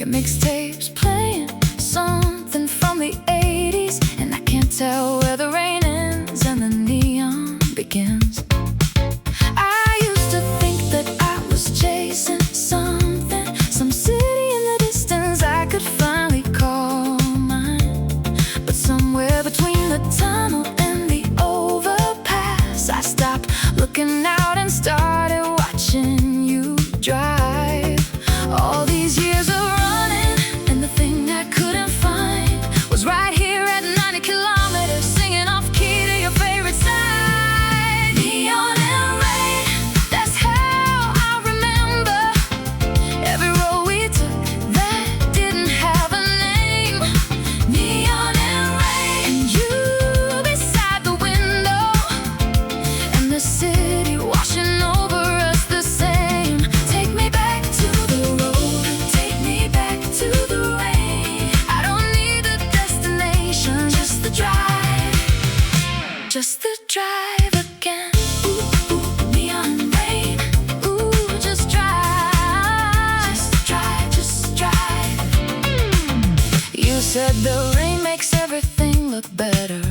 Your mixtape's playing something from the 80s, and I can't tell where the rain ends and the neon begins. I used to think that I was chasing something, some city in the distance I could finally call mine. But somewhere between the tunnel and the overpass, I stopped looking out and started watching you drive. All these years of running, and the thing I couldn't find was right here at 90 kilometers, singing off key to your favorite side. Neon and rain, that's how I remember every road we took that didn't have a name. Neon and rain, and you beside the window, and the city washing over us the same. Take me back to the road, take me back to the rain. I don't need the destination, just the drive, just the drive again. Ooh, ooh, neon rain. Ooh, just drive, just drive, just drive. You said the rain makes everything look better,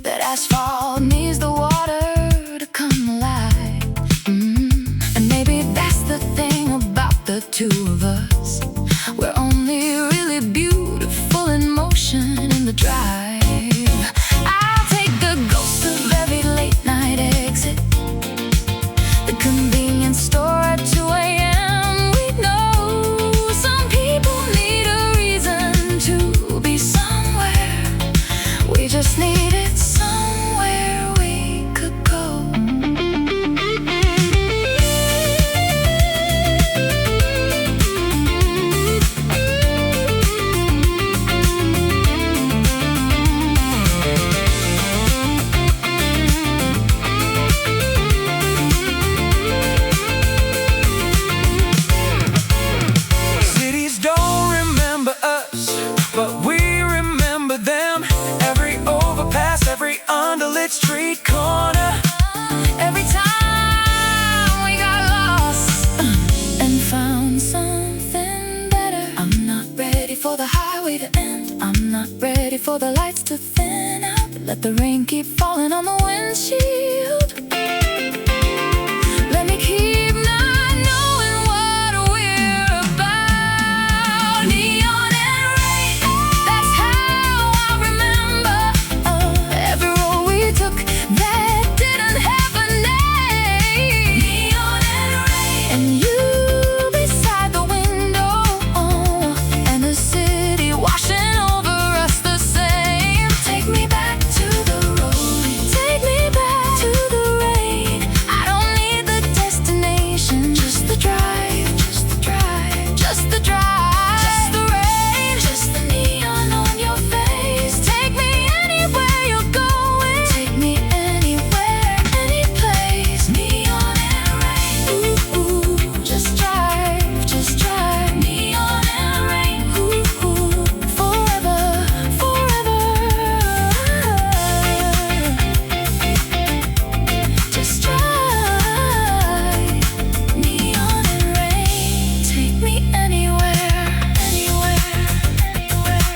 that asphalt needs the water to come alive. And maybe that's the thing about the two of us, we're only really beautiful in motion in the drive. I'll take the ghost of every late night exit, the convenience store at 2 a.m. We know some people need a reason to be somewhere. We just needed somewhere we could go. Cities don't remember us, but we remember them. Every overpass, every underlit street corner. Every time we got lost and found something better. I'm not ready for the highway to end, I'm not ready for the lights to thin out. Let the rain keep falling on the windshield. Let me keep not knowing what we're about. Neon and rain, that's how I remember every road we took that didn't have a name. Neon and rain, and you beside the window, and the city washing over us the same. Take me back to the road, take me back to the rain. I don't need the destination, just the drive, just the drive, just the drive, just the rain, just the neon on your face. Take me anywhere you're going, take me anywhere, any place. Neon and rain, ooh, ooh, just drive, neon and rain, ooh, ooh, forever, forever. Just drive, neon and rain. Take me anywhere, anywhere, anywhere.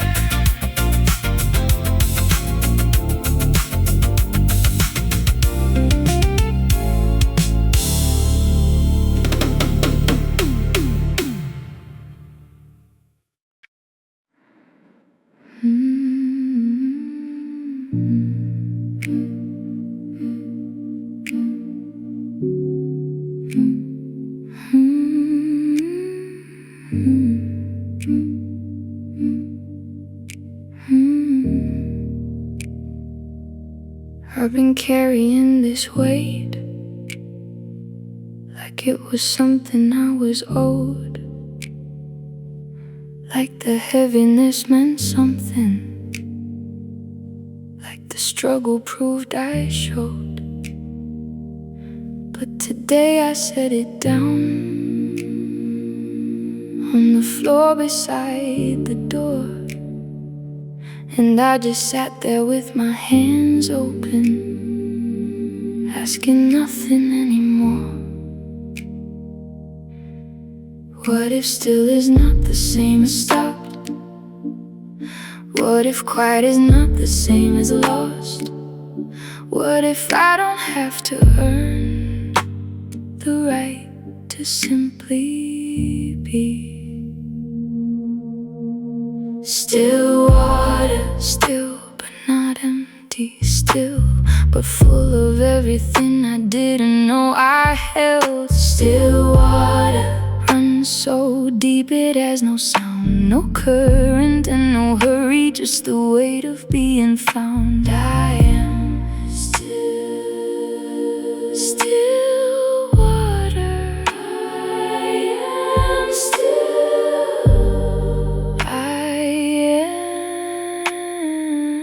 I've been carrying this weight like it was something I was owed, like the heaviness meant something, like the struggle proved I showed. But today I set it down on the floor beside the door, and I just sat there with my hands open, asking nothing anymore. What if still is not the same as stopped? What if quiet is not the same as lost? What if I don't have to earn the right to simply be? Still water, still but not empty. Still but full of everything I didn't know I held. Still water, runs so deep it has no sound, no current and no hurry, just the weight of being found. I am still water. I am still. I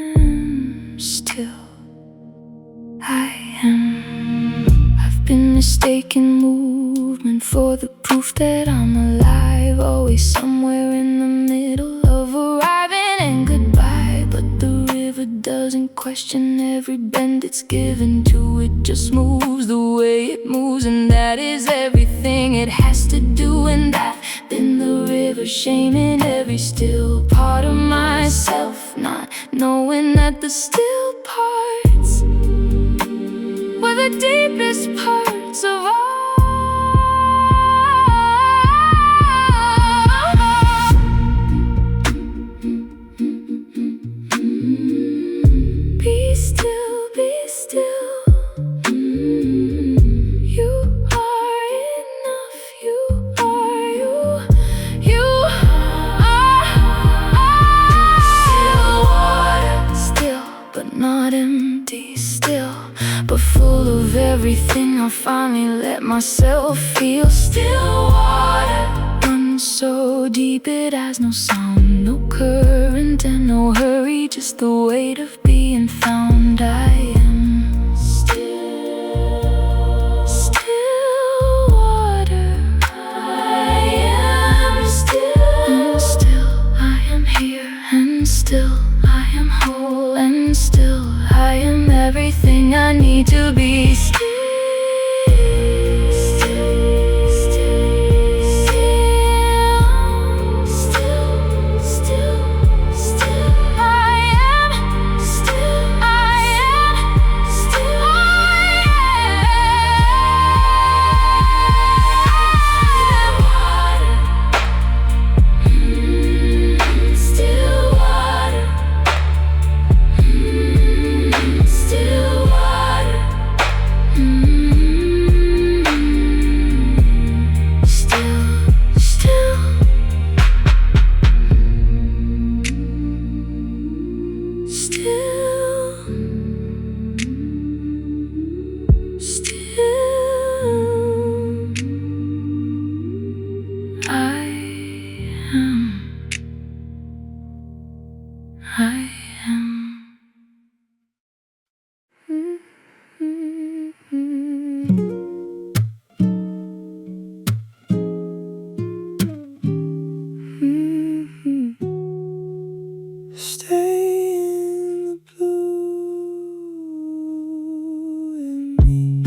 am still. I am. I've been mistaken movement for the proof that I'm alive, always somewhere in the middle of arriving and goodbye. But the river doesn't question every bend it's given to. It just moves the way it moves, and that is everything it has to do. And I've been the river, shaming every still part of myself, not knowing that the still parts were the deepest parts of all. Be still, be still. You are enough, you are you. You are still water, still but not empty. Still but full of everything I finally let myself feel. Still water, runs so deep it has no sound, no current and no hurry, just the weight of being found. I am still water. I am still. And still I am here, and still I am whole, and still I am everything I need to be. Still, I am. Stay in the blue in me.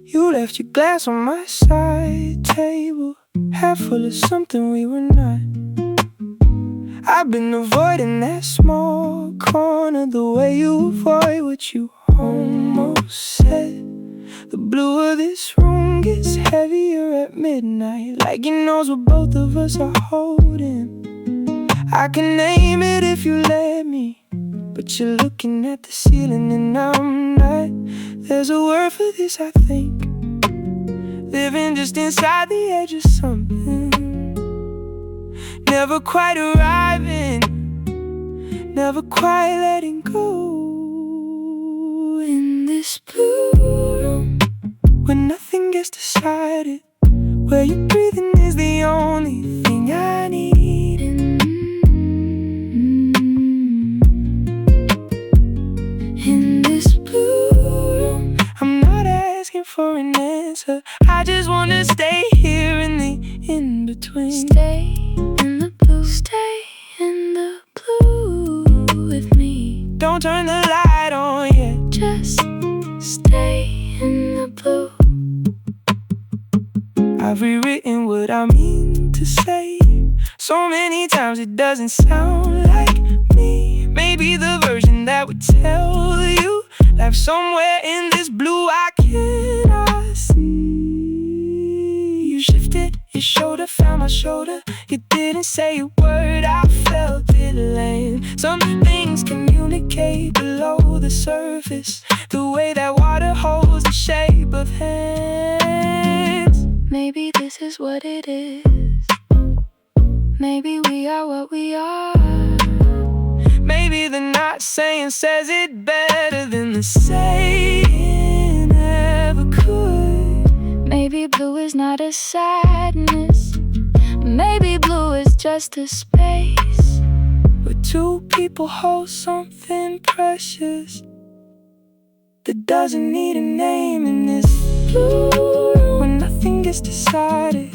You left your glass on my side table, half full of something we were not. I've been avoiding that small corner, the way you avoid what you almost said. The blue of this room gets heavier at midnight, like it knows what both of us are holding. I can name it if you let me, but you're looking at the ceiling and I'm not. There's a word for this, I think. Living just inside the edge of something, never quite arriving, never quite letting go. In this blue room, where nothing gets decided, where your breathing is the only thing I need. In this blue room, I'm not asking for an answer, I just wanna stay here in the in-between. Stay in the blue, stay in the blue. Don't turn the light on yet. Just stay in the blue. I've rewritten what I mean to say so many times it doesn't sound like me. Maybe the version that would tell you life somewhere in this blue I cannot see. You shifted your shoulder, found my shoulder. You didn't say a word, I felt it land. Some things communicate below the surface, the way that water holds the shape of hands. Maybe this is what it is. Maybe we are what we are. Maybe the not saying says it better than the saying ever could. Maybe blue is not a sadness. Maybe blue is just a space where two people hold something precious that doesn't need a name in this blue. When nothing gets decided,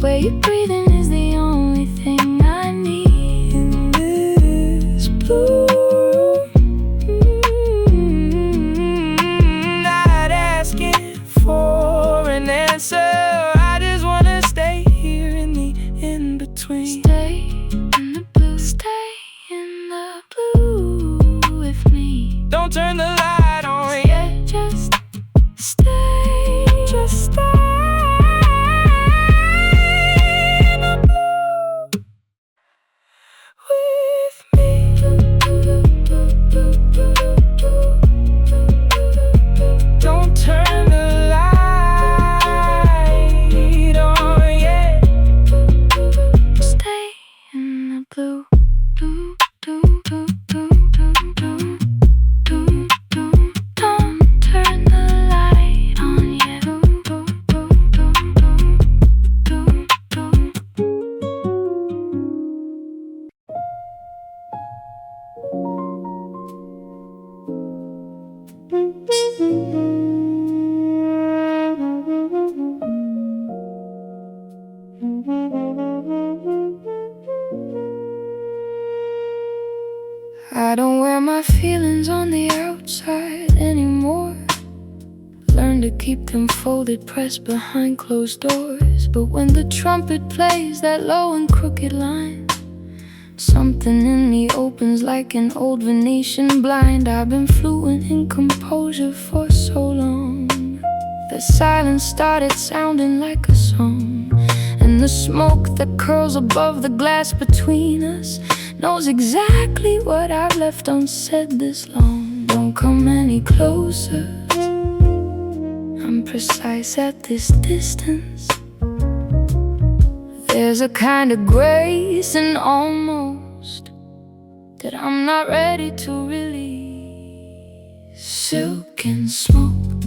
where you're breathing is the only thing I need in this blue. Not asking for an answer, I just wanna stay here in the in-between. Stay in the blue, stay in the blue with me. Don't turn the light on yet. Just stay, Just stay. Don't turn the light on yet. stay in the blue, blue, blue, blue, blue, blue, blue, blue, blue. Don't turn the light on yet. Blue, blue, blue, blue, blue, blue, blue. I don't wear my feelings on the outside anymore. Learn to keep them folded, pressed behind closed doors. But when the trumpet plays that low and crooked line, something in me opens like an old Venetian blind. I've been fluent in composure for so long that silence started sounding like a song. And the smoke that curls above the glass between us knows exactly what I've left unsaid this long. Don't come any closer, I'm precise at this distance. There's a kind of grace and almost that I'm not ready to release. Silk and smoke,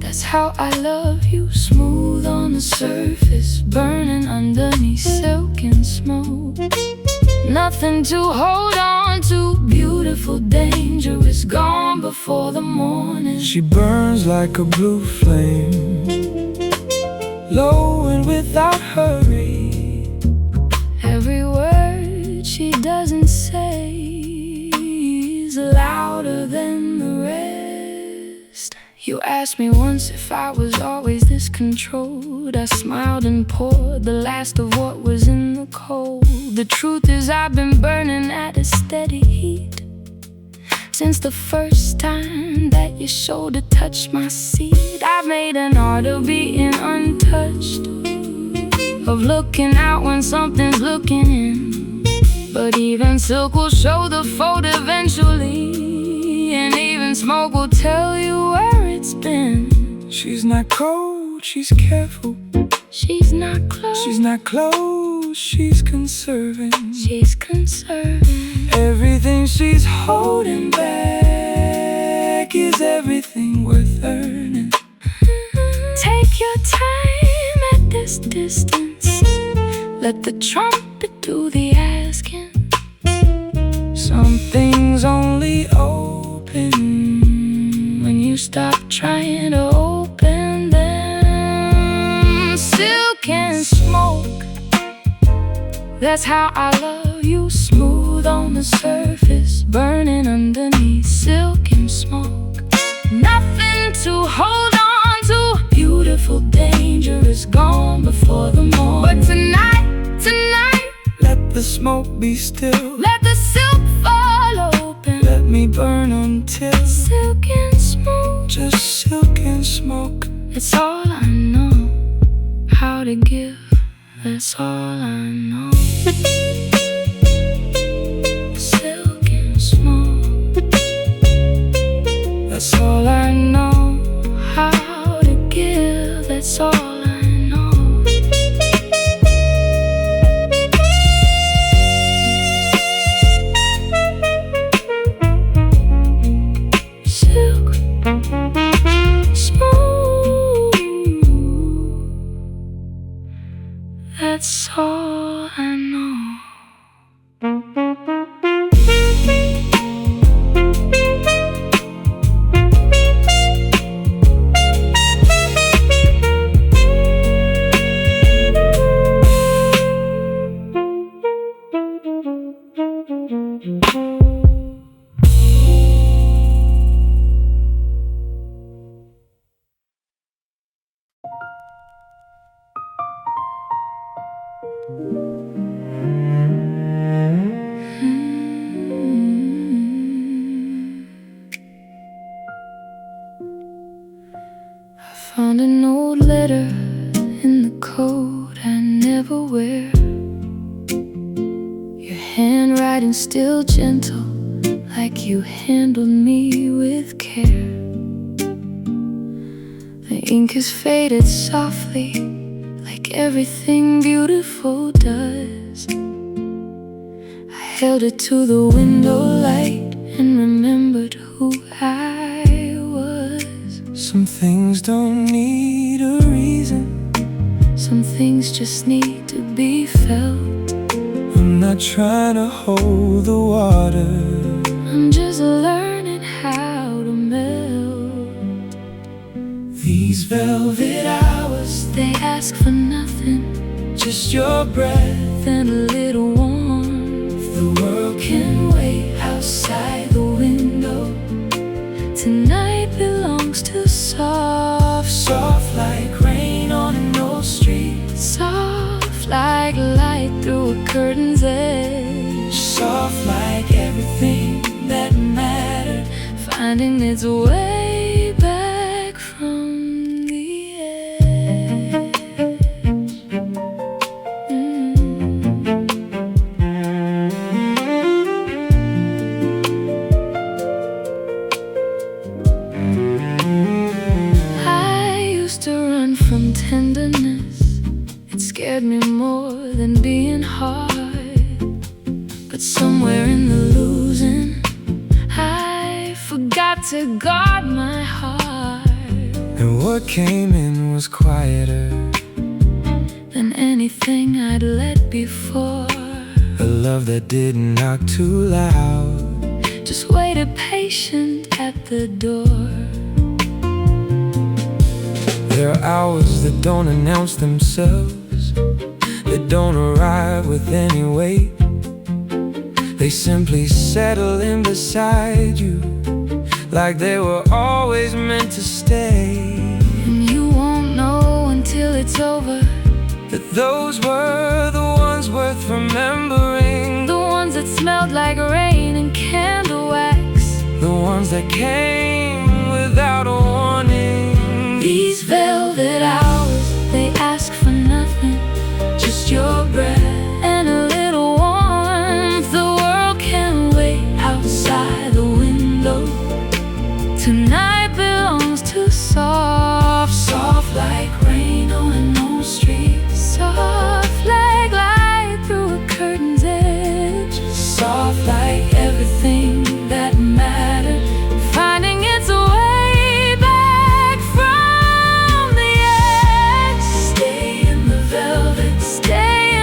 that's how I love you. Smooth on the surface, burning underneath. Silk and smoke, nothing to hold on to. Beautiful, dangerous, gone before the morning. She burns like a blue flame, low and without hurry. Every word she doesn't say is louder than the rest. You asked me once if I was always this controlled. I smiled and poured the last of what was in the cold. The truth is I've been burning at a steady heat since the first time that your shoulder touched my seat. I've made an art of being untouched, of looking out when something's looking in. But even silk will show the fold eventually, and even smoke will tell you where it's been. She's not cold, she's careful. She's not close, She's not close, she's conserving. she's conserving. Everything she's holding back is everything worth earning. Take your time at this distance, let the trumpet do the asking. Some things only open when you stop trying to open them. Silk and smoke, that's how I love you. Smooth on the surface, burn still. Let the silk fall open. Let me burn until Silk and smoke. just silk and smoke. It's all I know how to give. That's all I know. Silk and smoke. That's all I know. How to give. That's all I know. Silk, smooth. That's all I know. Found an old letter in the coat I never wear. Your handwriting still gentle, like you handled me with care. The ink is faded softly, like everything beautiful does. I held it to the window light and remembered who I was. Some things don't need a reason. Some things just need to be felt. I'm not trying to hold the water. I'm just learning how to melt. These velvet hours, They ask for nothing, just your breath. then a little warmth. The world Can wait outside the window. Tonight belongs to soft, soft like rain on an old street. soft like light through a curtain's edge. Soft like everything that mattered. Finding its way back from the edge. I used to run from tenderness. It scared me more than being hard. But somewhere in the losing, I forgot to guard my heart. And what came in was quieter. Than anything I'd let before. A love that didn't knock too loud. Just waited patient at the door. There are hours that don't announce themselves, that don't arrive with any weight. They simply settle in beside you, like they were always meant to stay. And you won't know until it's over, That those were the ones worth remembering. the ones that smelled like rain and candle wax. The ones that came without a warning. These velvet hours, they ask for nothing, just your breath and a little warmth. The world can wait outside the window. Tonight belongs to soft, soft like rain on an old street. Soft like light through a curtain's edge. Soft like Everything that mattered, finding its way back from the edge. Stay in the velvet, stay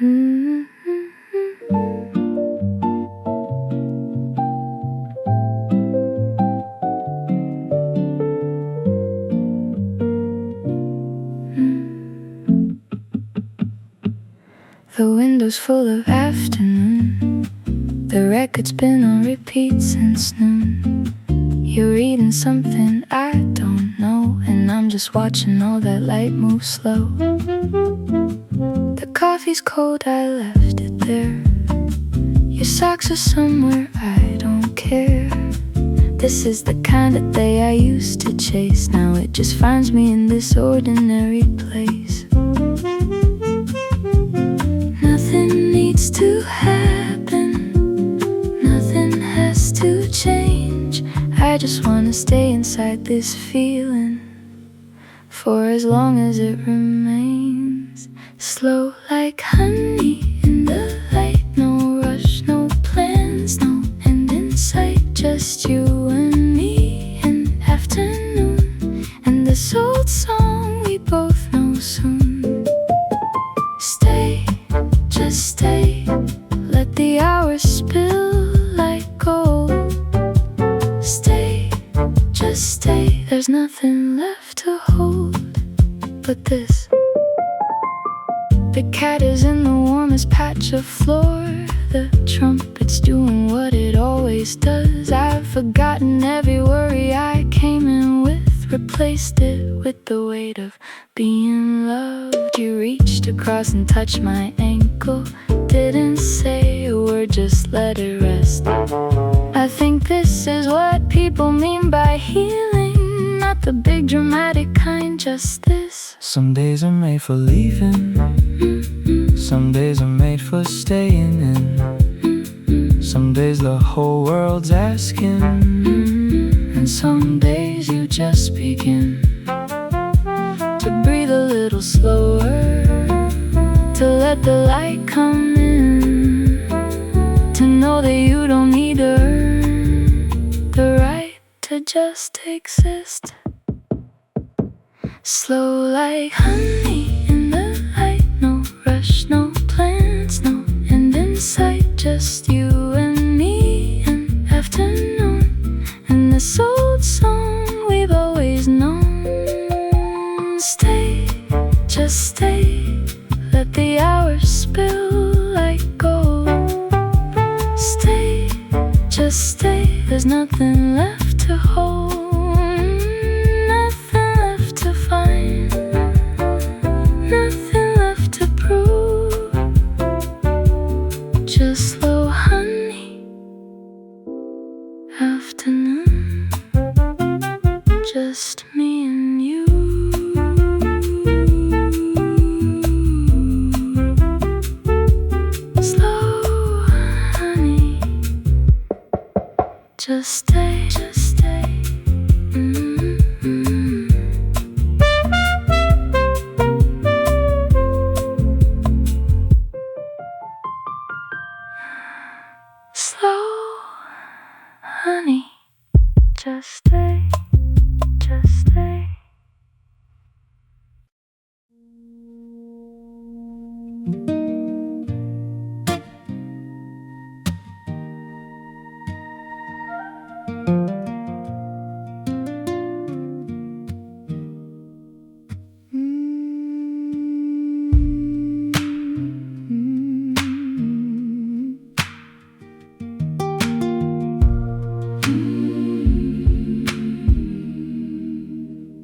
Mm-hmm. The window's full of afternoon. The record's been on repeat since noon. You're reading something I don't know, and I'm just watching all that light move slow. The coffee's cold, I left it there. Your socks are somewhere, I don't care. This is the kind of day I used to chase. Now it just finds me in this ordinary place. Nothing needs to happen, nothing has to change. I just wanna stay inside this feeling for as long as it remains. Slow like honey in the light, no rush, no plans, no end in sight. Just you and me in afternoon, and this old song we both know soon. Stay, just stay, let the hours spill like gold. Stay, just stay, there's nothing left to hold but this. The cat is in the warmest patch of floor. The trumpet's doing what it always does. I've forgotten every worry I came in with, replaced it with the weight of being loved. You reached across and touched my ankle, didn't say a word, just let it rest. I think this is what people mean by healing, not the big dramatic kind, just this. Some days are made for leaving, some days are made for staying in. Some days the whole world's asking, and some days you just begin to breathe a little slower, to let the light come in, to know that you don't need to earn the right to just exist. Slow like honey in the light, no rush, no plans, no end in sight. Just you and me in afternoon, and this old song we've always known. Stay, just stay, let the hours spill like gold. Stay, just stay, there's nothing left to hold, nothing left to find, nothing left to prove. Just slow honey, afternoon, just me and you. Slow honey, just stay, just stay. Slow honey, just stay, just stay.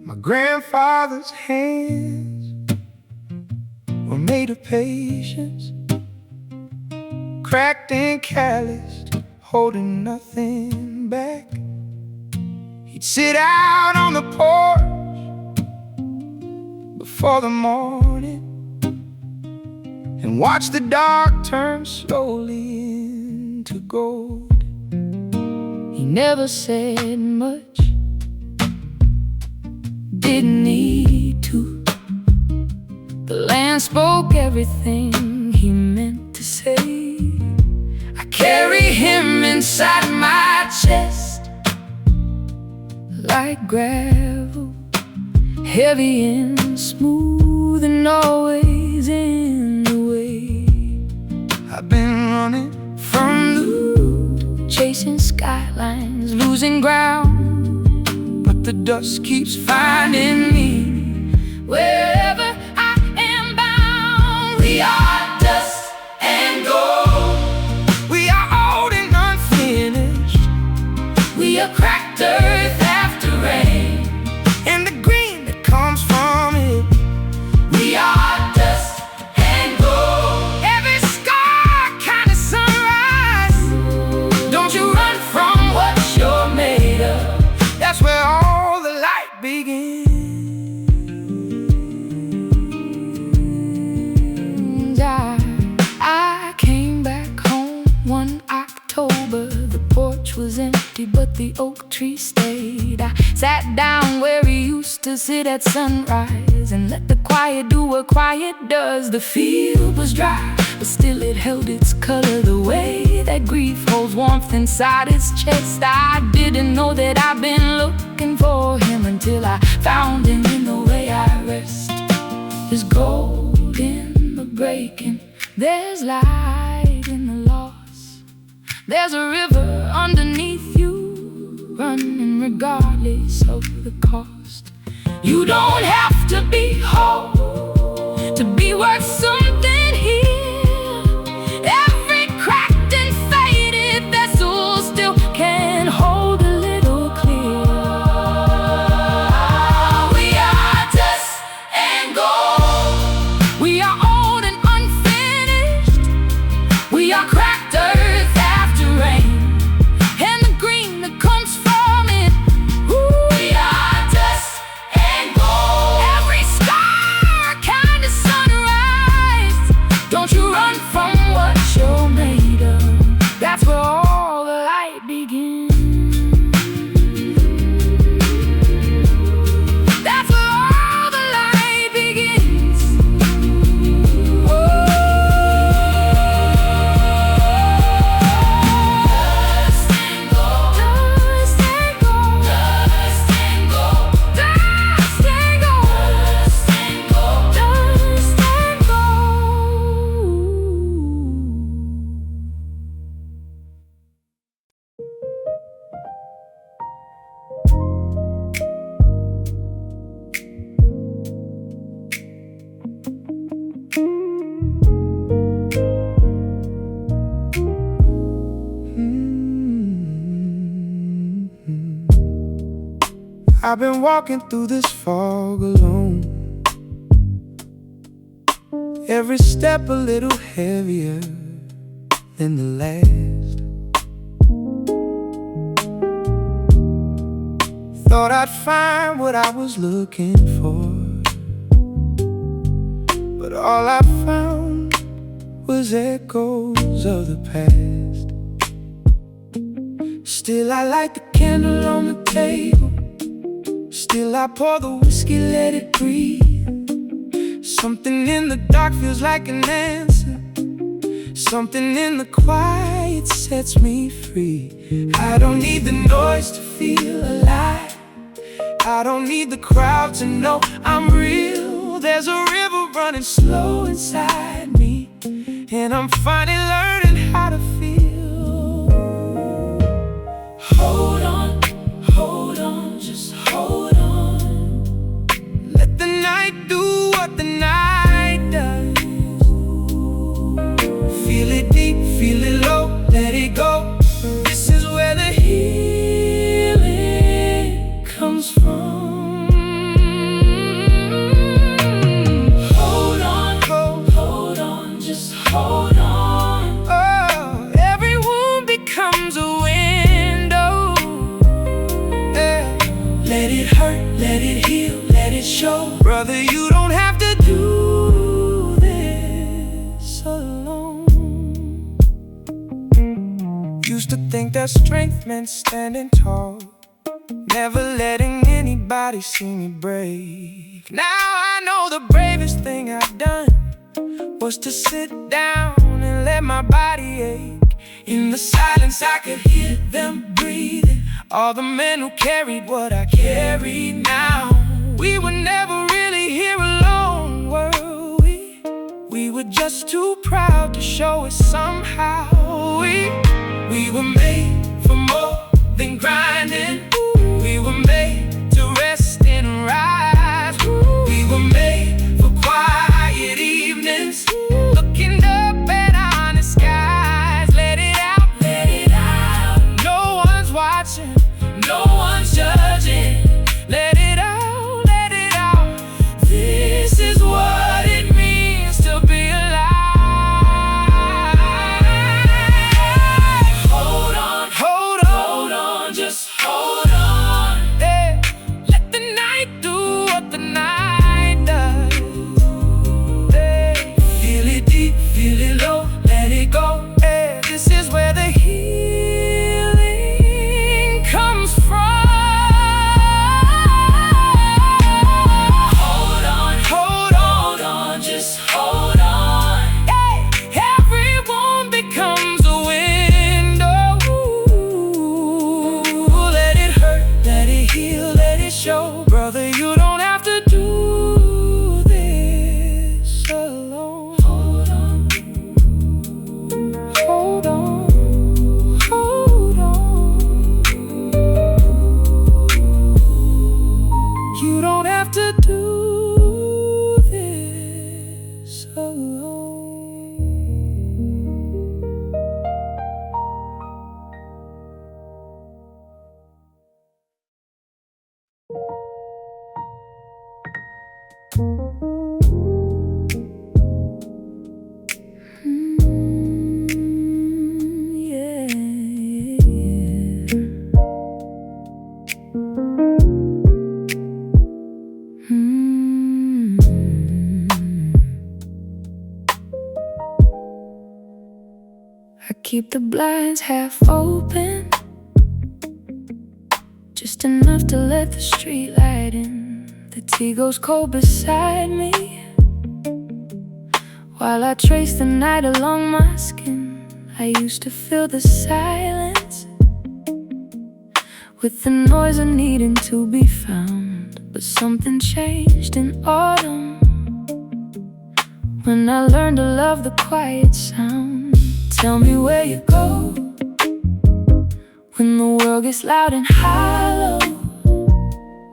My grandfather's hands were made of patience, cracked and calloused, holding nothing back. He'd sit out on the porch before the morning and watch the dark turn slowly into gold. He never said much, didn't need to. The land spoke everything he meant to say. I carry him inside my chest like gravel, heavy and smooth and always in the way. losing ground, but the dust keeps finding me. Wherever I am bound, we are dust and gold. We are old and unfinished. We are cracked earth after rain, And the green that comes from it. we are dust and gold. Every scar kind of sunrise. Don't you run from what you're made of. That's where all the light begins. I came back home one October. The porch was empty, but the oak tree stayed. I sat down where we used to sit at sunrise and let the quiet do what quiet does. The field was dry, but still it held its color. The way that grief holds warmth inside its chest. I didn't know that I've been looking for him until I found him in the way I rest. There's gold in the breaking, there's light in the loss. There's a river underneath you, running regardless of the cost. You don't have to be whole to be worth something here. Every cracked and faded vessel still can hold a little clear. We are dust and gold. We are old and unfinished. We are cracked earth after rain, And the green that comes from it. we are dust and gold. Every scar kind of sunrise. Don't you run from what you're made of. That's where all the light begins. That's where all the light begins. Dust and gold. Dust and gold. Dust and gold. Dust and gold. Dust and gold. Dust and gold. I've been walking through this fog alone. Every step a little heavier than the last. Thought I'd find what I was looking for, but all I found was echoes of the past. Still I light the candle on the table. Still I pour the whiskey, let it breathe. Something in the dark feels like an answer. Something in the quiet sets me free. I don't need the noise to feel alive. I don't need the crowd to know I'm real. There's a river running slow inside me, and I'm finally learning how to feel. Hold on, just hold on. Let the night do what the night does. Feel it deep, feel it low, let it go. This is where the healing comes from. Hold on, just hold on. Oh, every wound becomes a window. Yeah. Let it hurt, let it heal, let it show. Brother, you don't have to do this alone. Used to think that strength meant standing tall, never letting anybody see me break. Now I know the bravest thing I've done was to sit down and let my body ache. In the silence I could hear them breathing, all the men who carried what I carry now. We were never really here alone, were we? We were just too proud to show it somehow. We were made for more than grinding. We were made to rest and rise. We were made for quiet evenings, looking up at honest skies. Let it out, let it out. No one's watching, no one's judging. Let it out, let it out. This is what it means to be alive. Hold on, hold on, hold on, just hold on. Yeah. Let the night do what the night does. Yeah. Feel it deep, feel it low, let it go. Yeah. This is where the healing comes from. Brother, you don't have to do this alone. Hold on, hold on, hold on. You don't have to do this alone. I keep the blinds half open, just enough to let the street light in. The tea goes cold beside me, while I trace the night along my skin. I used to fill the silence with the noise of needing to be found. But something changed in autumn, when I learned to love the quiet sound. Tell me where you go when the world gets loud and hollow.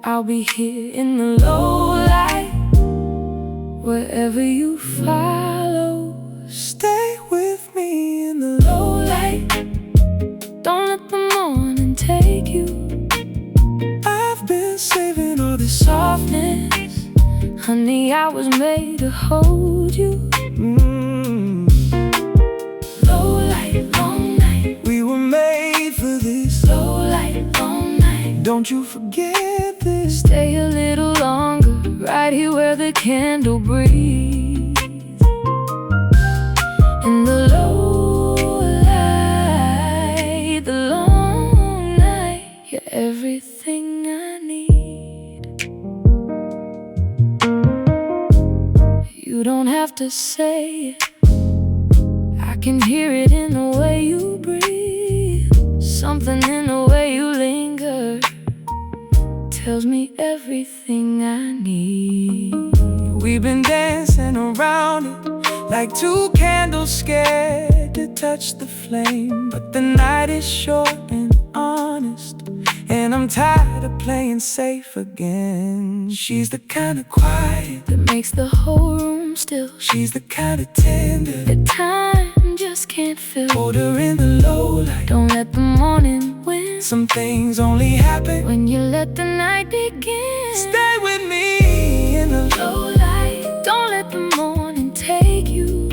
I'll be here in the low light, wherever you follow. Stay with me in the low light. Don't let the morning take you. I've been saving all this softness. Honey, I was made to hold you. Low light, long night. We were made for this. Low light, long night. Don't you forget this. Stay a little longer, right here where the candle breathes. In the low light, the long night. You're everything I need. You don't have to say it, I can hear it in the way you breathe. Something in the way you linger tells me everything I need. We've been dancing around it like two candles scared to touch the flame. But the night is short and honest, and I'm tired of playing safe again. She's the kind of quiet that makes the whole room still. She's the kind of tender that time just can't fill. Hold her in the low light. Don't let the morning win. Some things only happen when you let the night begin. Stay with me in the low light. Don't let the morning take you.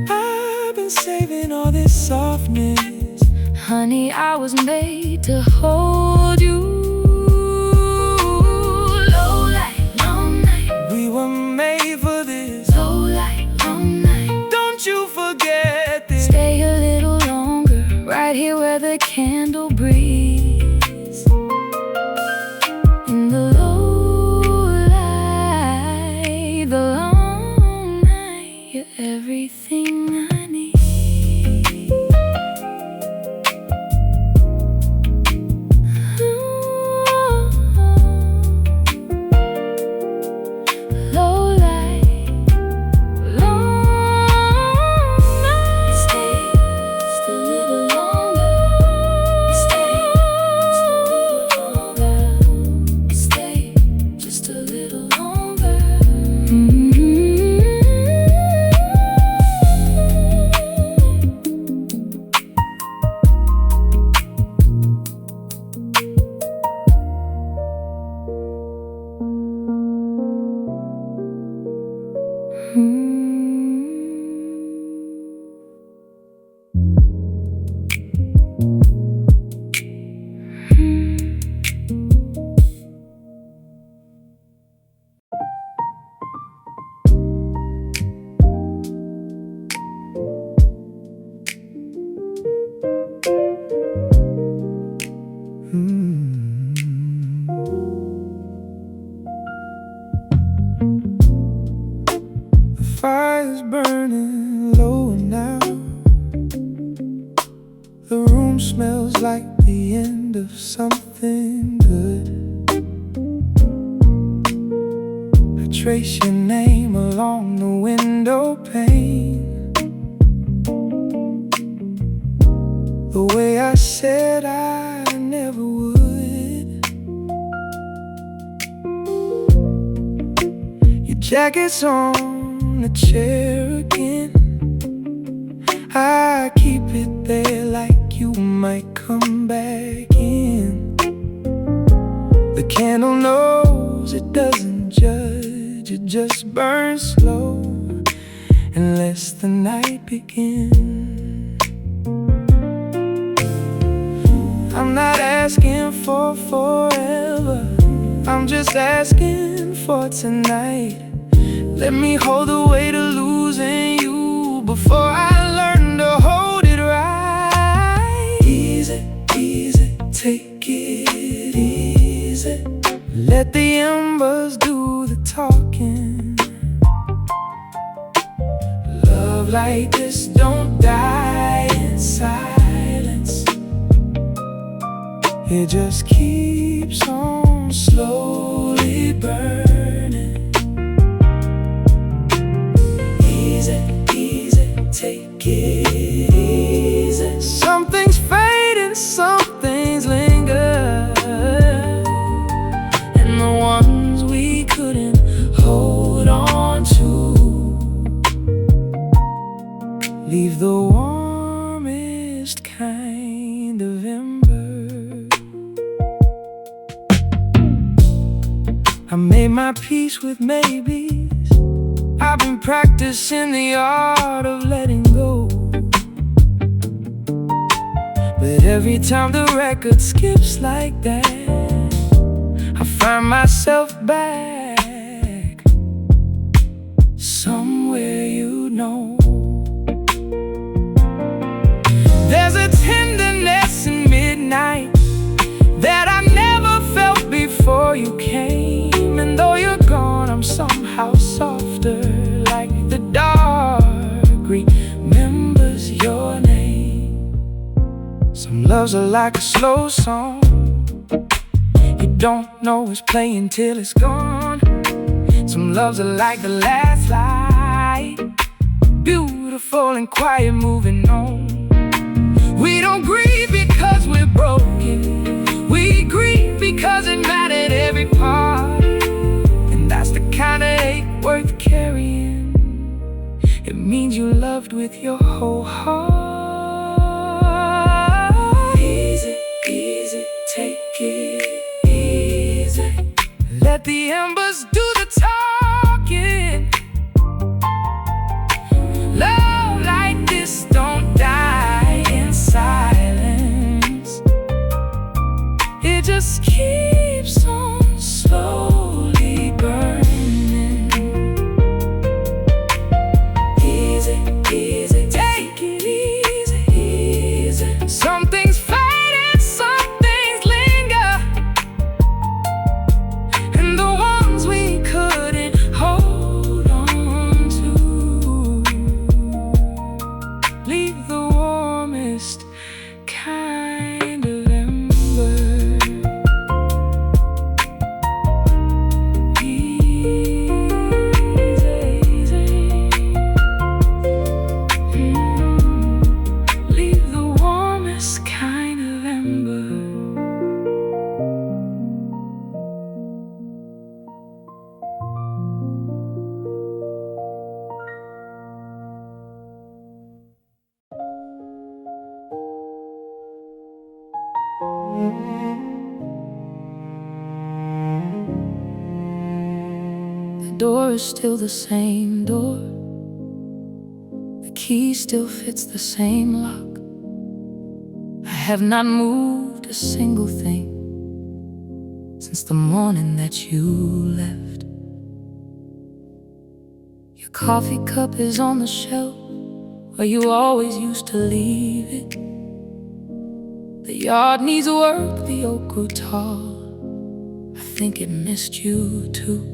I've been saving all this softness. Honey, I was made to hold you. Low light, long night. We were made for this. Low light, long night. Don't you forget this. Stay a little longer, right here where the candle breathes. In the low light, the long night. You're everything I need. burning low now. The room smells like the end of something good. I trace your name along the window pane, the way I said I never would. Your jacket's on the chair again. I keep it there like you might come back in. The candle knows it doesn't judge, it just burns slow and lets the night begin. I'm not asking for forever, I'm just asking for tonight. Let me hold the weight of losing you before I learn to hold it right. Easy, easy, take it easy. Let the embers do the talking. Love like this don't die in silence, it just keeps on slowly burning. Easy, easy, take it easy. Some things fade and some things linger, and the ones we couldn't hold on to leave the warmest kind of ember. I made my peace with maybes. I've been practicing the art of letting go, but every time the record skips like that, I find myself back somewhere you know. There's a tenderness in midnight that I never felt before you came, and though you're gone, I'm somehow softer, like the dark remembers your name. Some loves are like a slow song, you don't know it's playing till it's gone. Some loves are like the last light, beautiful and quiet, moving on. We don't grieve because we're broken, we grieve because it mattered every part. And that's the kind of ache worth carrying, it means you loved with your whole heart. Easy, easy, take it easy. Let the embers do the talking. Love like this don't die in silence, it just keeps on slowly burning. Easy, easy, take it easy, easy. Some things fade and some things linger, and the ones we couldn't hold on to leave the warmest kind of ember. Leave the warmest kind of ember. The door is still the same door, the key still fits the same lock. I have not moved a single thing since the morning that you left. Your coffee cup is on the shelf where you always used to leave it. The yard needs work, the oak grew tall, I think it missed you too.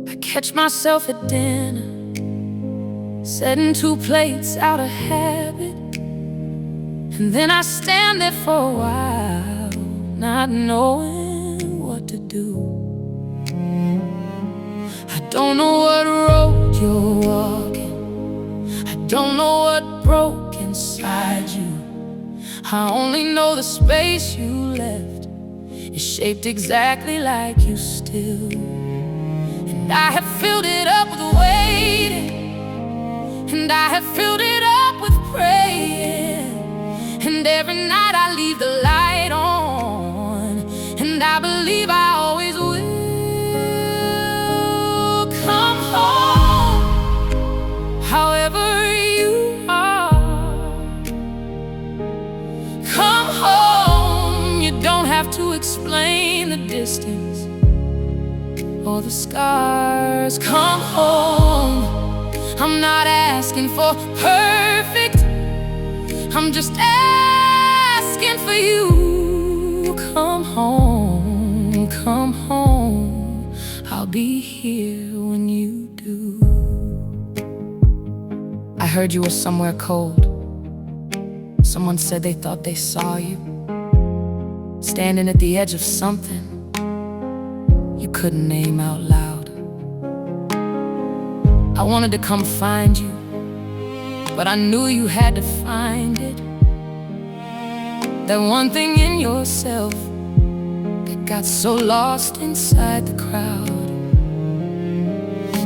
I catch myself at dinner setting two plates out of habit. And then I stand there for a while, not knowing what to do. I don't know what road you're walking, I don't know what broke inside you. I only know the space you left is shaped exactly like you still. And I have filled it up with waiting, and I have filled it up with praying. And every night I leave the light on, and I believe I always will. Come home, however you are. Come home, you don't have to explain the distance or the scars. Come home, I'm not asking for perfect, I'm just asking for you. Come home, I'll be here when you do. I heard you were somewhere cold. Someone said they thought they saw you, standing at the edge of something you couldn't name out loud. I wanted to come find you, but I knew you had to find it. That one thing in yourself that got so lost inside the crowd.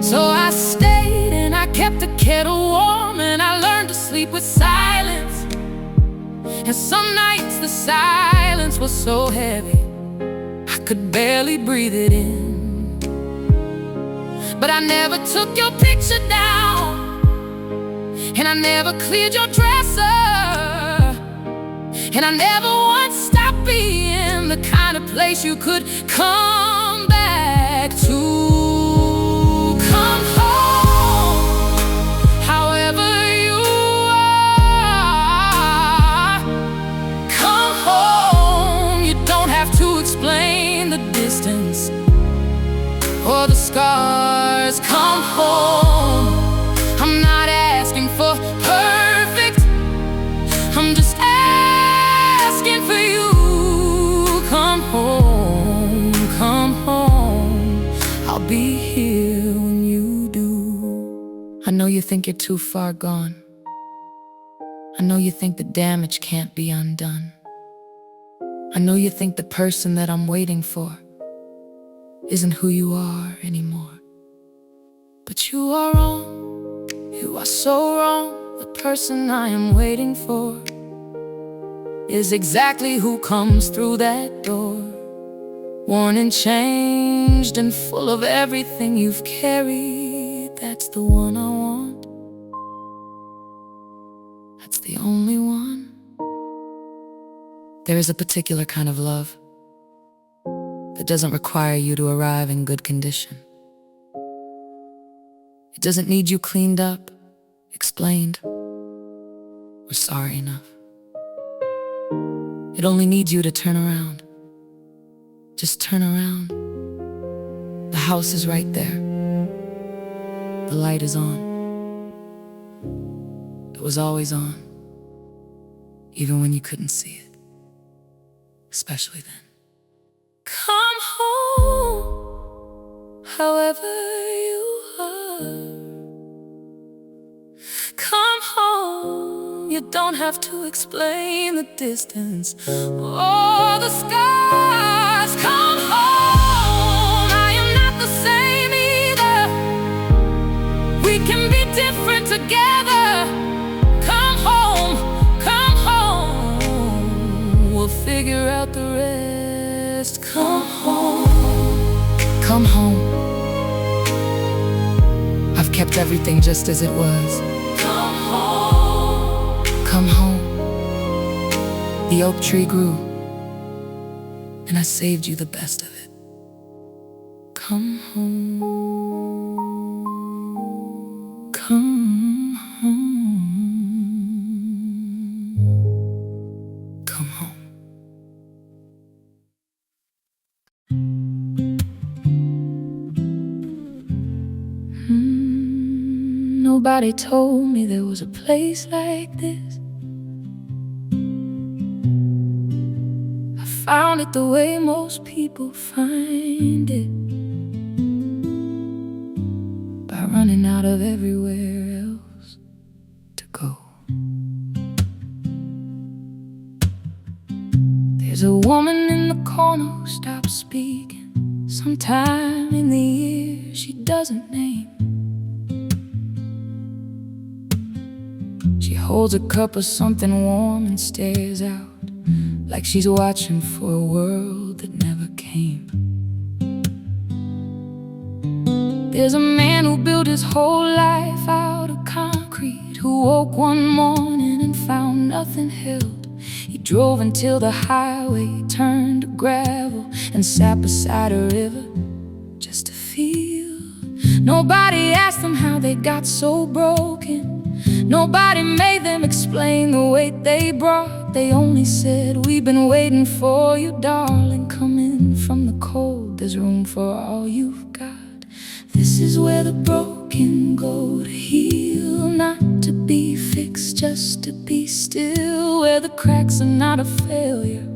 So I stayed and I kept the kettle warm, and I learned to sleep with silence. And some nights the silence was so heavy I could barely breathe it in. But I never took your picture down, and I never cleared your dresser, and I never once stopped being the kind of place you could come back to. Come home, however you are. Come home, you don't have to explain the distance or the scars. Come home, I'm not asking for perfect, I'm just asking for you. Come home, I'll be here when you do. I know you think you're too far gone, I know you think the damage can't be undone. I know you think the person that I'm waiting for isn't who you are anymore. But you are wrong, you are so wrong. The person I am waiting for is exactly who comes through that door, worn and changed and full of everything you've carried. That's the one I want, that's the only one. There is a particular kind of love that doesn't require you to arrive in good condition. It doesn't need you cleaned up, explained, or sorry enough. It only needs you to turn around. Just turn around. The house is right there. The light is on. It was always on, even when you couldn't see it, especially then. Come home, however you are. Come home, you don't have to explain the distance or the scars. Come home, I am not the same either. We can be different together. Come home, we'll figure out the rest. Come home. I've kept everything just as it was. Come home. The oak tree grew, and I saved you the best of it. Come home. Come home. Come home. Nobody told me there was a place like this. I found it the way most people find it, by running out of everywhere else to go. There's a woman in the corner who stops speaking sometime in the year she doesn't name. She holds a cup of something warm and stares out like she's watching for a world that never came. There's a man who built his whole life out of concrete, who woke one morning and found nothing held. He drove until the highway turned to gravel and sat beside a river just to feel. Nobody asked them how they got so broken. Nobody made them explain the weight they brought. They only said, "We've been waiting for you, darling. Come in from the cold, there's room for all you've got." This is where the broken go to heal, not to be fixed, just to be still. Where the cracks are not a failure,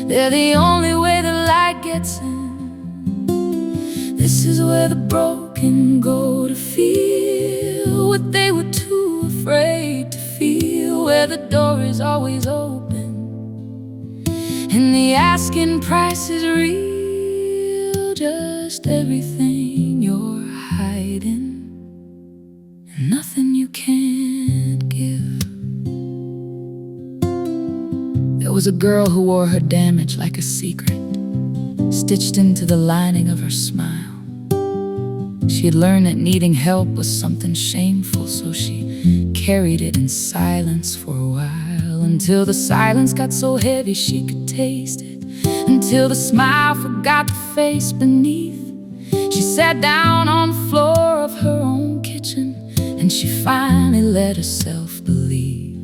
they're the only way the light gets in. This is where the broken go to feel what they were too afraid to feel. Where the door is always open and the asking price is real. Just everything you're hiding and nothing you can't give. There was a girl who wore her damage like a secret, stitched into the lining of her smile. She had learned that needing help was something shameful, so she carried it in silence for a while, until the silence got so heavy she could taste it, until the smile forgot the face beneath. She sat down on the floor of her own kitchen, and she finally let herself believe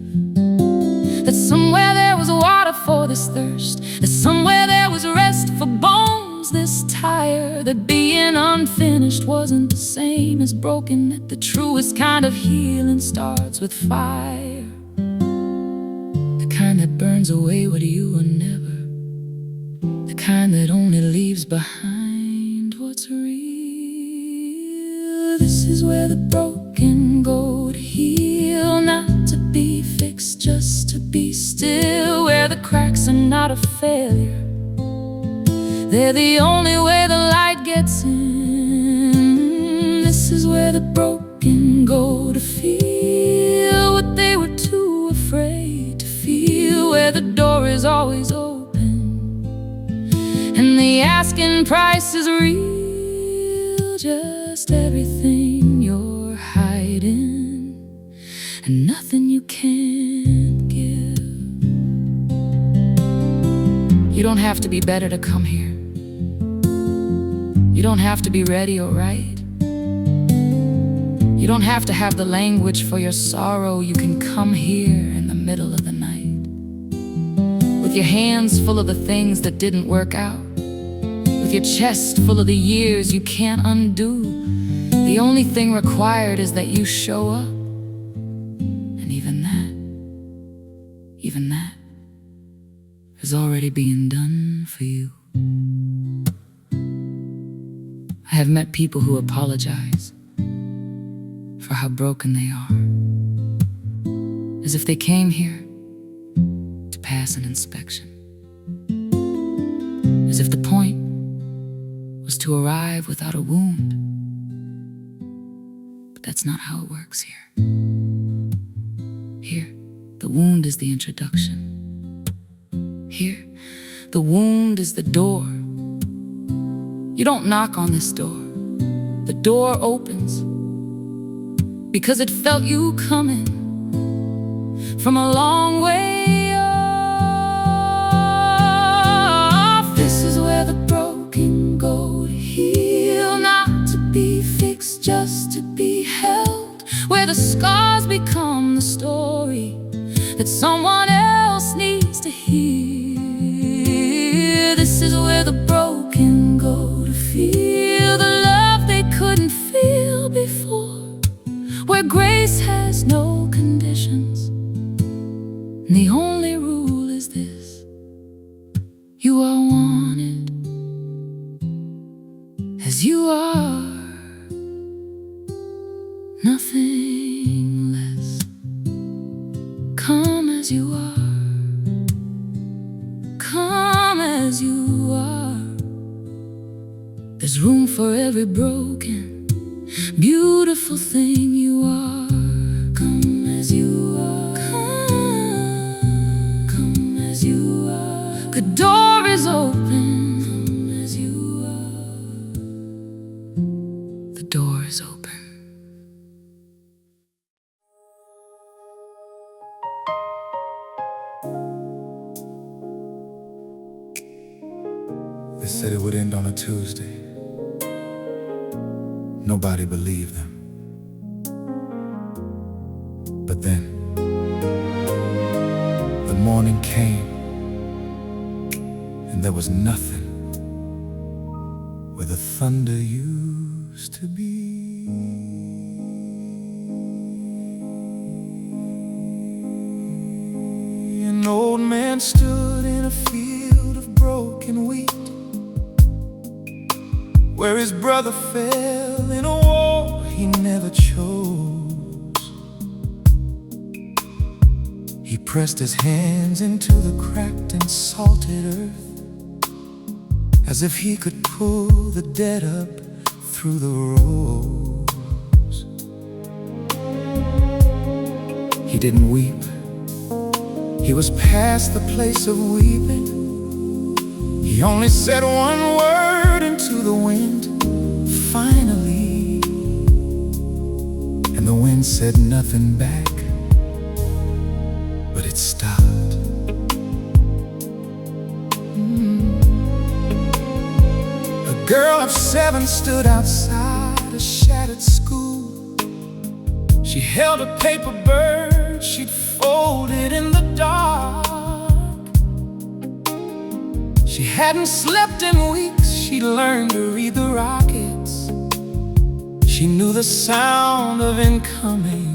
that somewhere there was water for this thirst, that somewhere there was rest for bones this tired, that being unfinished wasn't the same as broken, that the truest kind of healing starts with fire, the kind that burns away what you were never, the kind that only leaves behind what's real. This is where the broken go to heal, not to be fixed, just to be still. Where the cracks are not a failure, they're the only way the light gets in. This is where the broken go to feel what they were too afraid to feel. Where the door is always open and the asking price is real. Just everything you're hiding and nothing you can't give. You don't have to be better to come here. You don't have to be ready or right. You don't have to have the language for your sorrow. You can come here in the middle of the night, with your hands full of the things that didn't work out, with your chest full of the years you can't undo. The only thing required is that you show up, and even that is already being done for you. I have met people who apologize for how broken they are, as if they came here to pass an inspection, as if the point was to arrive without a wound. But that's not how it works here. Here, the wound is the introduction. Here, the wound is the door. You don't knock on this door. The door opens because it felt you coming from a long way off. This is where the broken go to heal, not to be fixed, just to be held. Where the scars become the story that someone else needs to hear. This is where the broken go to feel the love they couldn't feel before. where grace has no conditions. And the only rule is this: you are wanted as you are, nothing less. Come as you are, come as you are. There's room for every broken, beautiful thing you are. Come as you are, come as you are. The door is open, come as you are. The door is open. They said it would end on a Tuesday. Nobody believed them. But then, the morning came, and there was nothing where the thunder used to be. An old man stood in a field of broken wheat, where his brother fell in a war he never chose. He pressed his hands into the cracked and salted earth, as if he could pull the dead up through the rows. He didn't weep. He was past the place of weeping. He only said one word into the wind, finally. And the wind said nothing back, but it stopped. A girl of 7 stood outside a shattered school. She held a paper bird she'd folded in the dark. She hadn't slept in weeks. She'd learned to read the rockets. She knew the sound of incoming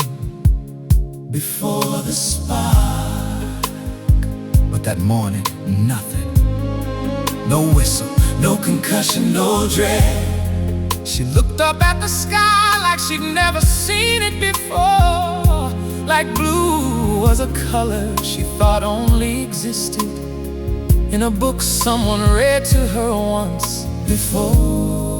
before the spark. But that morning, nothing. No whistle, no concussion, no dread. She looked up at the sky like she'd never seen it before. Like blue was a color she thought only existed in a book someone read to her once before.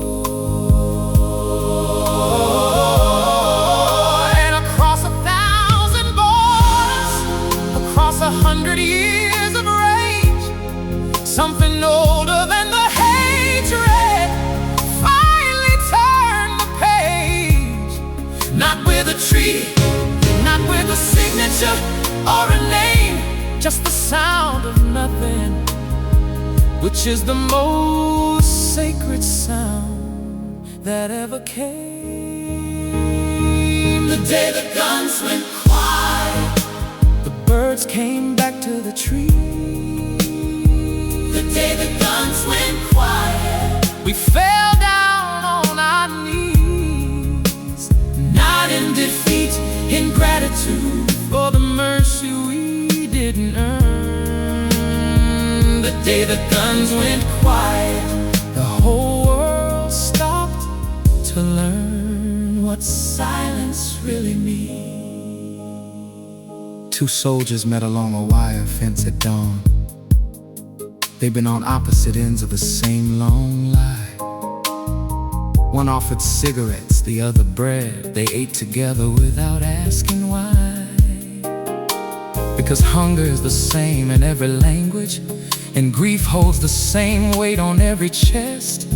And across 1,000 borders, across 100 years of rage, something older than the hatred finally turned the page. Not with a tree, not with a signature or a name, just the sound of nothing, which is the most sacred sound that ever came. The day the guns went quiet, the birds came back to the tree. The day the guns went quiet, we fell down on our knees, not in defeat, in gratitude for the mercy we didn't earn. The day the guns went quiet, the whole world stopped to learn what silence really means. 2 soldiers met along a wire fence at dawn. They'd been on opposite ends of the same long line. One offered cigarettes, the other bread. They ate together without asking why. Because hunger is the same in every language, and grief holds the same weight on every chest.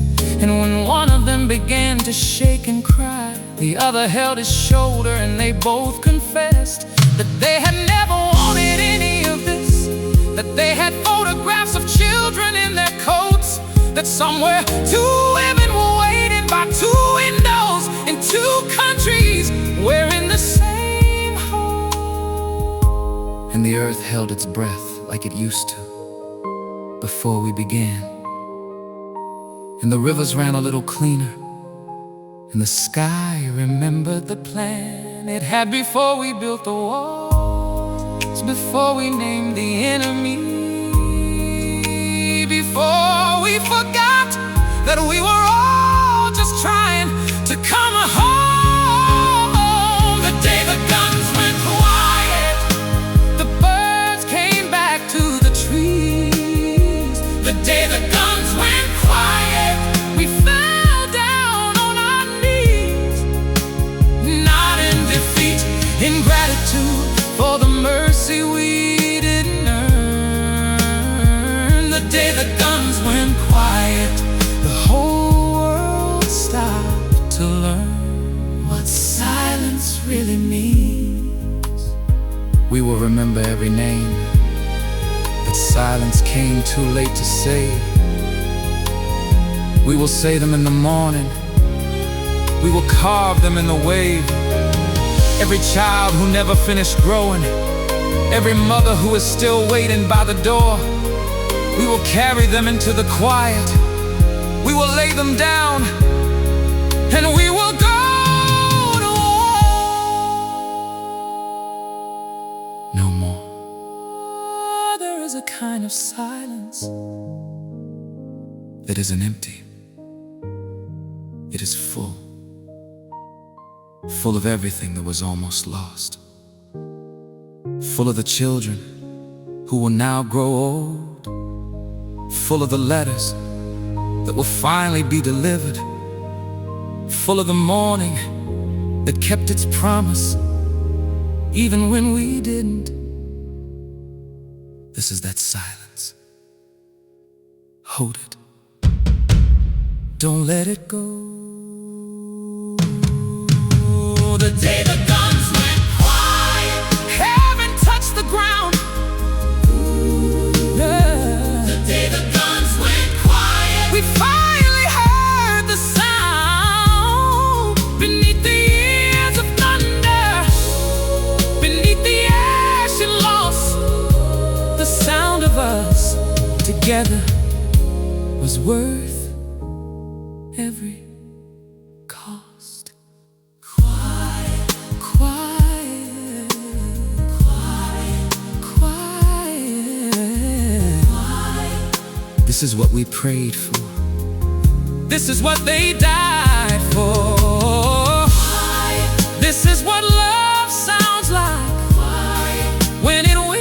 And when one of them began to shake and cry, the other held his shoulder, and they both confessed that they had never wanted any of this, that they had photographs of children in their coats, that somewhere 2 women were waiting by 2 windows in 2 countries, wearing the same home. And the earth held its breath like it used to before we began. And the rivers ran a little cleaner, and the sky remembered the plan. it had before we built the walls, before we named the enemy, before we forgot that we were all just trying to come home. The day the guns went quiet, the birds came back to the trees. The day the guns went quiet, we fell down on our knees, not in defeat, in gratitude for the mercy we didn't earn. The day the guns went quiet, the whole world stopped to learn what silence really means. We will remember every name, but silence came too late to say. We will say them in the morning, we will carve them in the wave. Every child who never finished growing, every mother who is still waiting by the door, we will carry them into the quiet. We will lay them down, and we will go to war no more. There is a kind of silence that isn't empty. It is full, full of everything that was almost lost, full of the children who will now grow old, full of the letters that will finally be delivered, full of the morning that kept its promise even when we didn't. This is that silence. Hold it. Don't let it go. The day the guns went quiet, heaven touched the ground. The day the guns went quiet, we finally heard the sound. Beneath the years of thunder, beneath the ashen loss, the sound of us together was worth every cost. Quiet, quiet, quiet, quiet, quiet. This is what we prayed for. This is what they died for. Quiet. This is what love sounds like. Quiet. When it wins.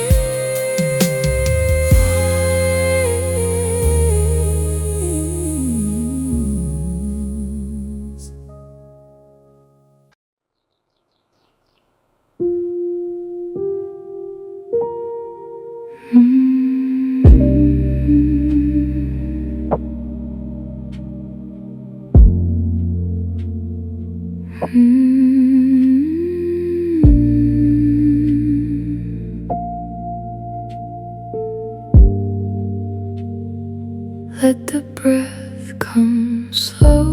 Let the breath come slow.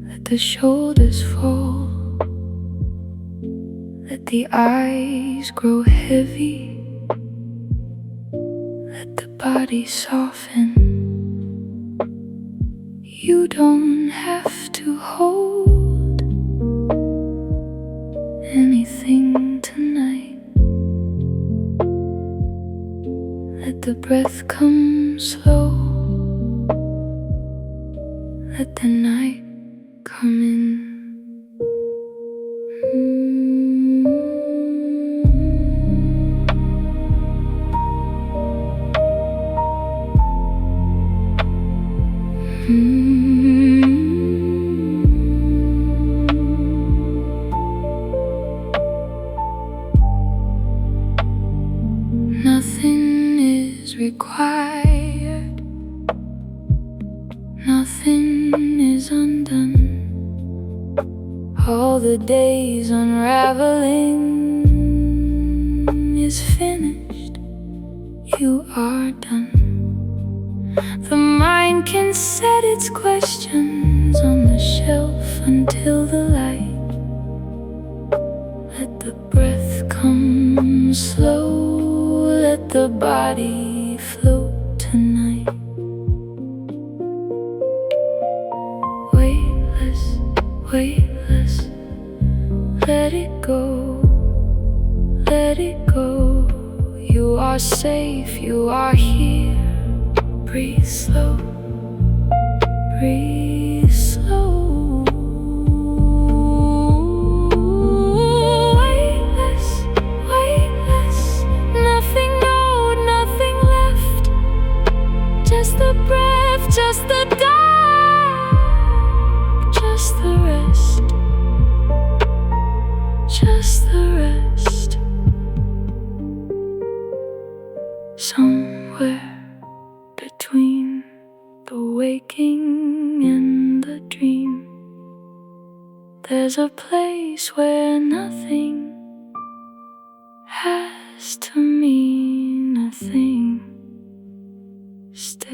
Let the shoulders fall. Let the eyes grow heavy. Let the body soften. You don't have to hold anything tonight. Let the breath come slow. Let the night come in. Nothing is required. Nothing is undone. All the days unraveling is finished. You are done. The mind can set its questions on the shelf until the light. Let the breath come slow. Let the body float tonight. Weightless, weightless. Let it go, let it go. You are safe, you are here. Breathe slow, breathe slow. Weightless, weightless. Nothing owed, nothing left. Just the breath, just the dark, just the rest, just the rest. Somewhere between the waking and the dream, there's a place where nothing has to mean a thing. Stay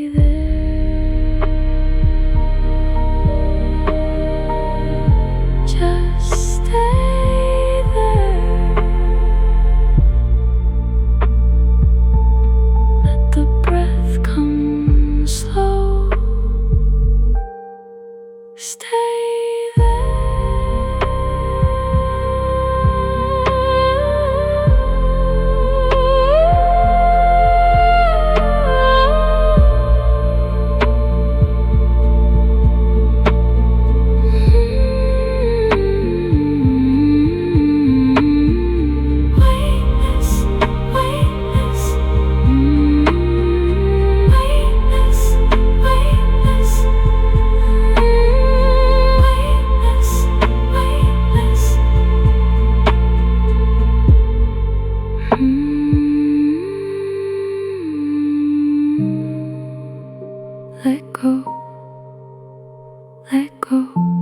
there, just stay there. Let the breath come slow. Stay let go, let go.